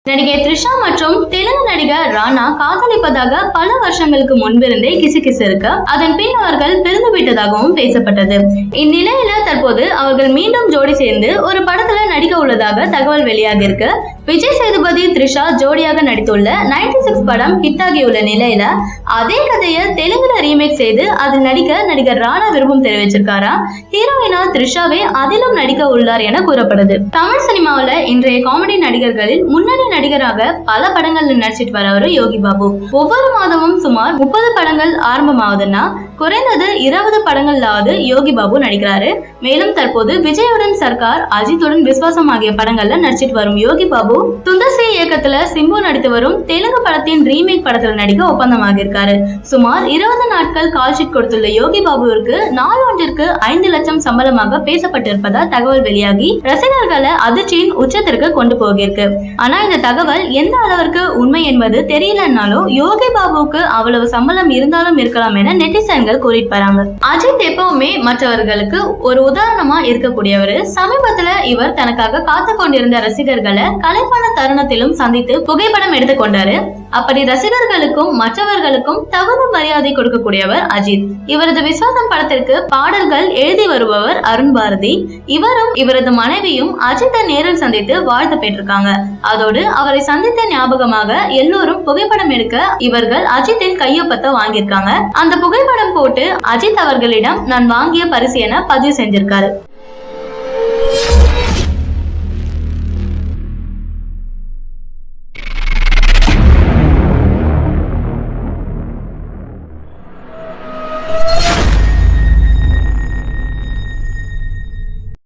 நடிகை த்ரிஷா மற்றும் தெலுங்கு நடிகர் ராணா காதலிப்பதாக பல வருஷங்களுக்கு முன்பிருந்தே கிசுகிசு இருக்க அதன் பின் அவர்கள் பிரிந்து விட்டதாகவும் பேசப்பட்டது. இந்நிலையில தற்போது அவர்கள் மீண்டும் ஜோடி சேர்ந்து ஒரு படத்துல நடிக்க உள்ளதாக தகவல் வெளியாகி இருக்கு. விஜய் சேதுபதி த்ரிஷா ஜோடியாக நடித்துள்ள 96 படம் ஹிட் ஆகியுள்ள நிலையில அதே கதையை தெலுங்குல ரீமேக் செய்து அதில் நடிக்க நடிகர் ராணா விருப்பம் தெரிவிச்சிருக்காரா. ஹீரோயினா த்ரிஷாவே அதிலும் நடிக்க உள்ளார் என கூறப்படுது. தமிழ் சினிமாவில இன்றைய காமெடி நடிகர்களில் முன்னணி நடிகராக பல படங்கள்ல நடிச்சிட்டு வரவர் யோகி பாபு. ஒவ்வொரு மாதமும் சுமார் 30 படங்கள் ஆரம்பமாவதுன்னா குறைந்தது 20 படங்களாவது யோகி பாபு நடிக்கிறாரு. மேலும் தற்போது விஜயுடன் சர்க்கார், அஜித்துடன் விஸ்வாசம் ஆகிய படங்கள்ல நடிச்சிட்டு வரும் யோகி பாபு துந்தசி இயக்கத்துல சிம்பு நடித்து வரும் தெலுங்கு படத்தின் ரீமேக் படத்துல நடிக்க ஒப்பந்தமாக இருக்காரு. சுமார் 20 நாட்கள் கால்ஷீட் கொடுத்துள்ள யோகி பாபுவிற்கு நாள் ஒன்றிற்கு 5 லட்சம் சம்பளமாக பேசப்பட்டிருப்பதால் தகவல் வெளியாகி ரசிகர்களை அதிர்ச்சியின் உச்சத்திற்கு கொண்டு போகிருக்கு. ஆனா இந்த தகவல் எந்த அளவிற்கு உண்மை என்பது தெரியலன்னாலும் யோகி பாபுவுக்கு அவ்வளவு சம்பளம் இருந்தாலும் இருக்கலாம் என நெட்டிசன்கள் கூறிட்டு வராங்க. அஜித் எப்பவுமே மற்றவர்களுக்கு ஒரு உதாரணமா இருக்கக்கூடியவர். சமீபத்துல இவர் தனக்காக காத்து கொண்டிருந்த ரசிகர்களை கலைப்பான தருணத்திலும் சந்தித்து புகைப்படம் எடுத்துக்கொண்டாரு. அப்படி ரசிகர்களுக்கும் மற்றவர்களுக்கும் தகுந்த மரியாதை கொடுக்கக்கூடியவர் அஜித். இவரது விஸ்வாசம் படத்திற்கு பாடல்கள் எழுதி வருபவர் அருண் பாரதி. இவரும் இவரது மனைவியும் அஜித்தை நேரில் சந்தித்து வாழ்த்து பெற்றிருக்காங்க. அதோடு அவரை சந்தித்த ஞாபகமாக எல்லோரும் புகைப்படம் எடுக்க இவர்கள் அஜித்தின் கையொப்பத்தை வாங்கியிருக்காங்க. அந்த புகைப்படம் போட்டு அஜித் அவர்களிடம் நான் வாங்கிய பரிசு என பதிவு செஞ்சிருக்காரு.